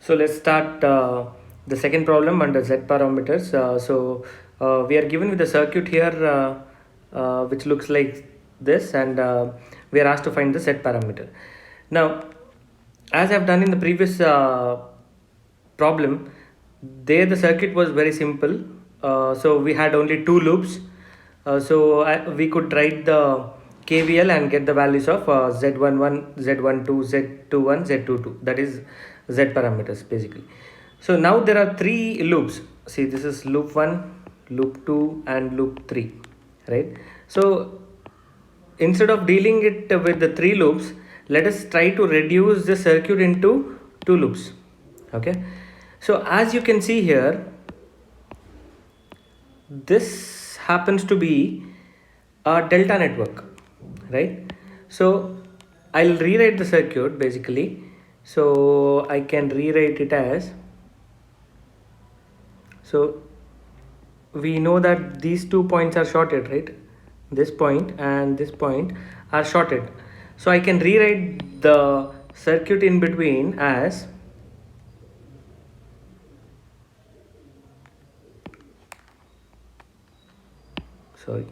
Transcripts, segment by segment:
So let's start the second problem under Z parameters. We are given with a circuit here which looks like this, and we are asked to find the Z parameter. Now, as I've done in the previous problem, there the circuit was very simple. So we had only two loops. We could write the KVL and get the values of Z11, Z12, Z21, Z22. That is Z parameters basically. So now there are three loops. See, this is loop 1, loop 2 and loop 3, right? So instead of dealing it with the three loops, let us try to reduce the circuit into two loops. Okay, so as you can see here, this happens to be a delta network, right? So I'll rewrite the circuit basically. So I can rewrite it as, so we know that these 2 points are shorted, right? This point and this point are shorted. So I can rewrite the circuit in between as, sorry,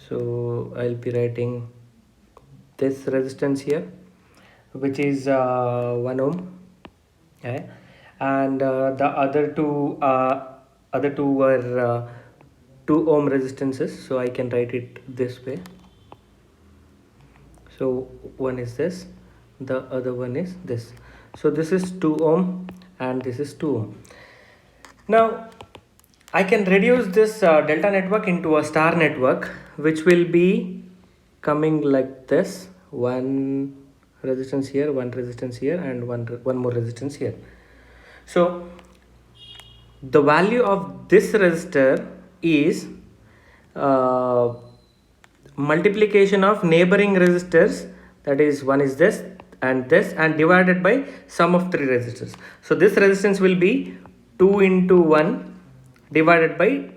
so I'll be writing this resistance here, which is 1 ohm, okay? And the other two were 2 ohm resistances, so I can write it this way. So one is this, the other one is this. So this is 2 ohm and this is 2 ohm. Now I can reduce this delta network into a star network, which will be coming like this: one resistance here, one resistance here, and one more resistance here. So the value of this resistor is uh, multiplication of neighboring resistors, that is, one is this and divided by sum of three resistors. So this resistance will be 2 into 1 divided by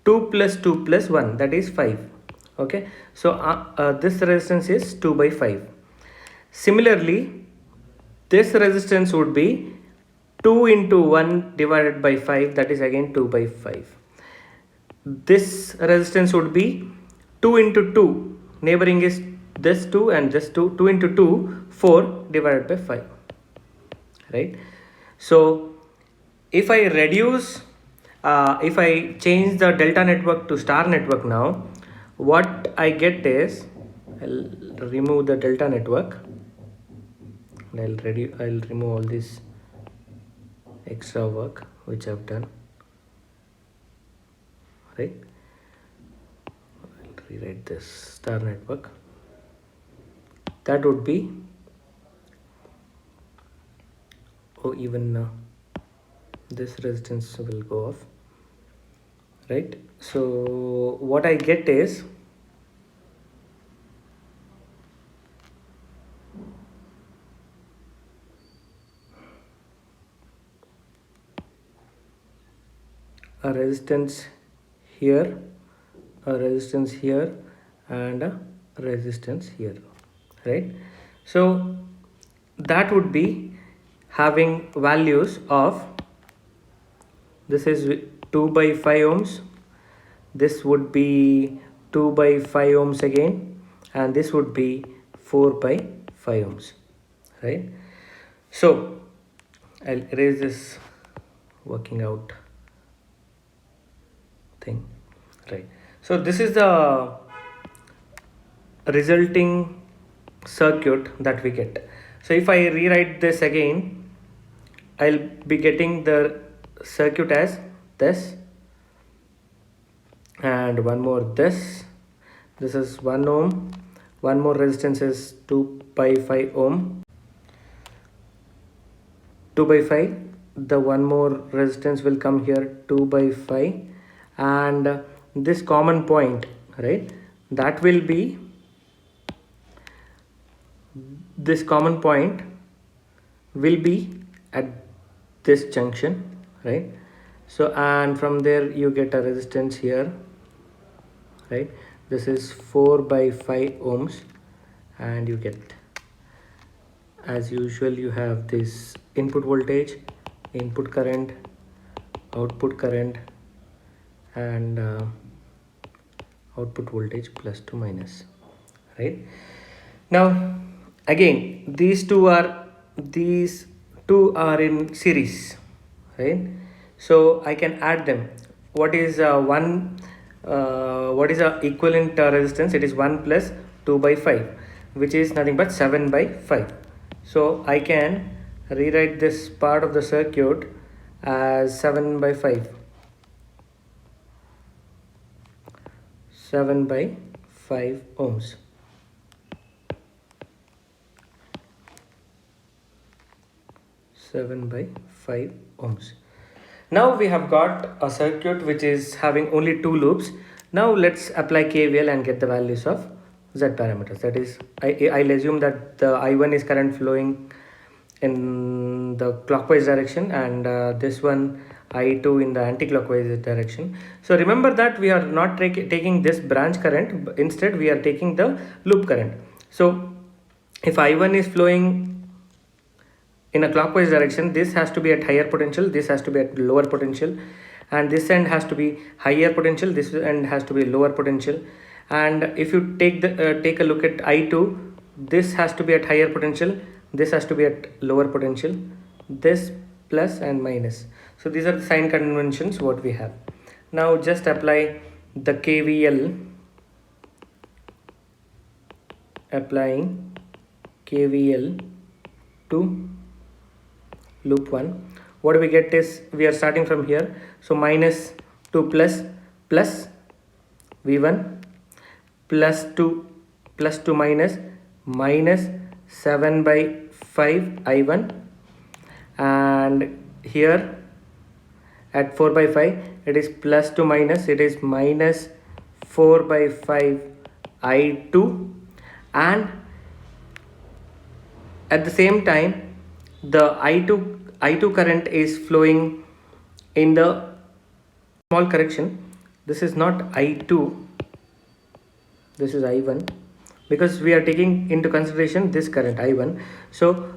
2 plus 2 plus 1, that is 5. Okay, so this resistance is 2 by 5. Similarly, this resistance would be 2 into 1 divided by 5, that is again 2 by 5. This resistance would be 2 into 2, neighboring is this 2 and this 2, 2 into 2, 4 divided by 5, right? So if I reduce, if I change the delta network to star network now, what I get is, I'll remove the delta network and I'll remove all this extra work which I've done, right? I'll rewrite this star network. That would be, even this resistance will go off, right? So what I get is, a resistance here, a resistance here, and a resistance here, right? So that would be having values of, this is 2 by 5 ohms, this would be 2 by 5 ohms again, and this would be 4 by 5 ohms, right? So I'll erase this working out thing, right? So this is the resulting circuit that we get. So if I rewrite this again, I'll be getting the circuit as this, and one more this is 1 ohm, one more resistance is 2 by 5 ohm, 2 by 5, the one more resistance will come here, 2 by 5, and this common point, right, that will be, this common point will be at this junction, right? So and from there you get a resistance here, right? this is 4 by 5 ohms, and you get, as usual, you have this input voltage, input current, output current, and output voltage plus to minus, right? Now again, these two are in series, right? So I can add them. What is what is a equivalent resistance? It is 1 plus 2 by 5, which is nothing but 7 by 5. So I can rewrite this part of the circuit as 7 by 5. 7 by 5 ohms. By 5 ohms. Now we have got a circuit which is having only 2 loops. Now let's apply KVL and get the values of Z parameters. That is, I'll assume that the I1 is current flowing in the clockwise direction, and this one I2 in the anti-clockwise direction. So remember that we are not taking this branch current, instead we are taking the loop current. So if I1 is flowing in a clockwise direction, this has to be at higher potential, this has to be at lower potential, and this end has to be higher potential, this end has to be lower potential. And if you take a look at I2, this has to be at higher potential, this has to be at lower potential, this plus and minus. So these are the sign conventions what we have. Now just apply the KVL, applying KVL to loop 1. What do we get is, we are starting from here, so minus 2 plus V1 plus 2 minus 7 by 5 I1, and here at 4 by 5 it is plus to minus, it is minus 4 by 5 I2, and at the same time the I2 current is flowing in the, small correction, this is not I2, this is I1, because we are taking into consideration this current I1. So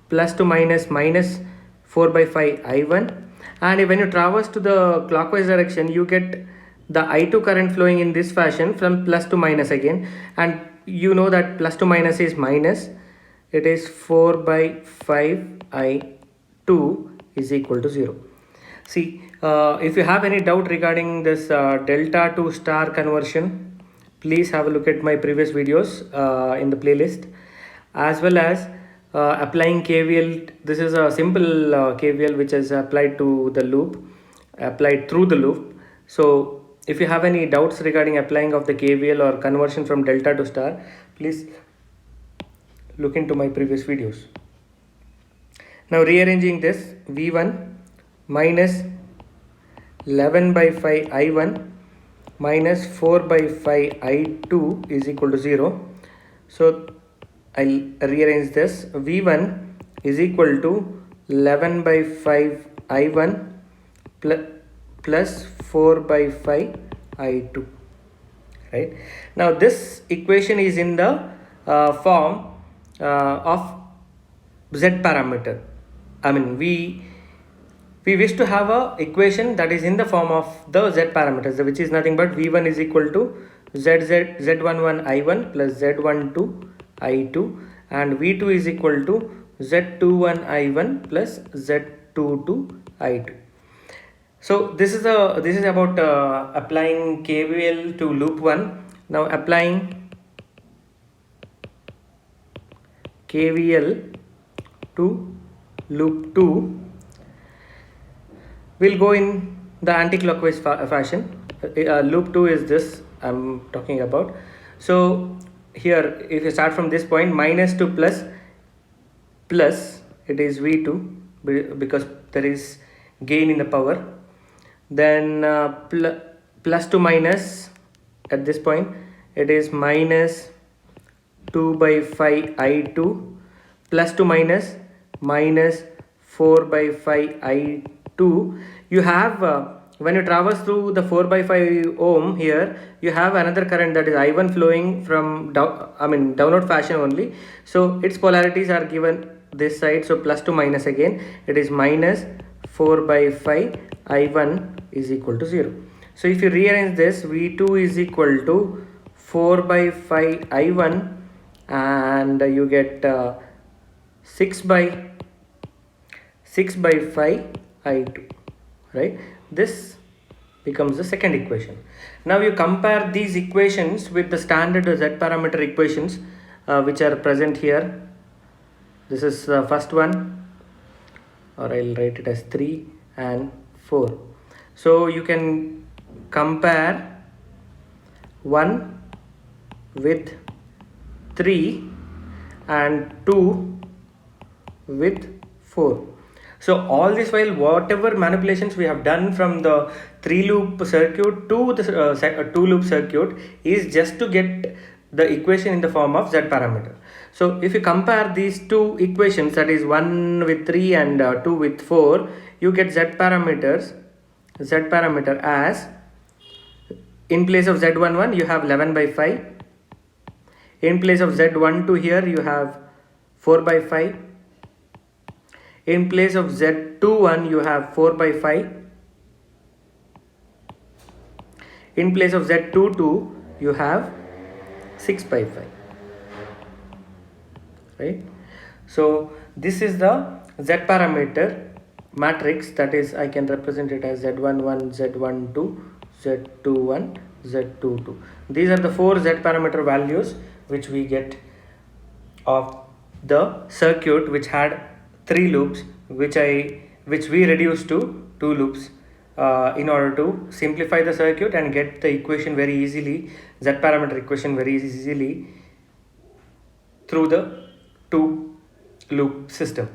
plus to minus 4 by 5 I1, and when you traverse to the clockwise direction, you get the I2 current flowing in this fashion from plus to minus again, and you know that plus to minus is minus, it is 4 by 5 I2 is equal to 0. See, if you have any doubt regarding this delta to star conversion, please have a look at my previous videos in the playlist, as well as applying KVL. This is a simple KVL which is applied to the loop, applied through the loop. So if you have any doubts regarding applying of the KVL or conversion from delta to star, please look into my previous videos. Now rearranging this, V1 minus 11 by 5 I1 minus 4 by 5 I2 is equal to 0. So I'll rearrange this. V1 is equal to 11 by 5 I1 plus 4 by 5 I2. Right? Now this equation is in the form of Z parameter. I mean, we wish to have a equation that is in the form of the Z parameters, which is nothing but V1 is equal to Z11 I1 plus Z12 I2, and V2 is equal to Z21 I1 plus Z22 I2. So this is about applying KVL to loop 1. Now applying KVL to loop 2, we'll go in the anti-clockwise fashion. Loop 2 is this I'm talking about. So here, if you start from this point, minus to plus, it is V2 because there is gain in the power. Then plus to minus, at this point it is minus 2 by 5 I2 plus to minus 4 by 5 I2. You have when you traverse through the 4 by 5 ohm here, you have another current, that is I1 flowing from downward fashion only. So its polarities are given this side, so plus to minus again, it is minus 4 by 5 I1 is equal to 0. So if you rearrange this, V2 is equal to 4 by 5 I1, and you get 6 by 5 I2, right? This becomes the second equation. Now you compare these equations with the standard Z parameter equations which are present here. This is the first one, or I'll write it as 3 and 4. So you can compare 1 with 3 and 2 with 4. So all this while, whatever manipulations we have done from the 3-loop circuit to the 2-loop circuit is just to get the equation in the form of Z parameter. So if you compare these two equations, that is 1 with 3 and 2 with 4, you get Z parameter as, in place of Z11 you have 11 by 5, in place of Z12 here you have 4 by 5, in place of Z21 you have 4 by 5, in place of Z22 you have 6 by 5, right? So this is the Z parameter matrix, that is I can represent it as Z11, Z12, Z21, Z22. These are the 4 Z parameter values which we get of the circuit which had 3 loops, which we reduced to 2 loops in order to simplify the circuit and get the equation very easily, Z parameter equation very easily through the 2 loop system.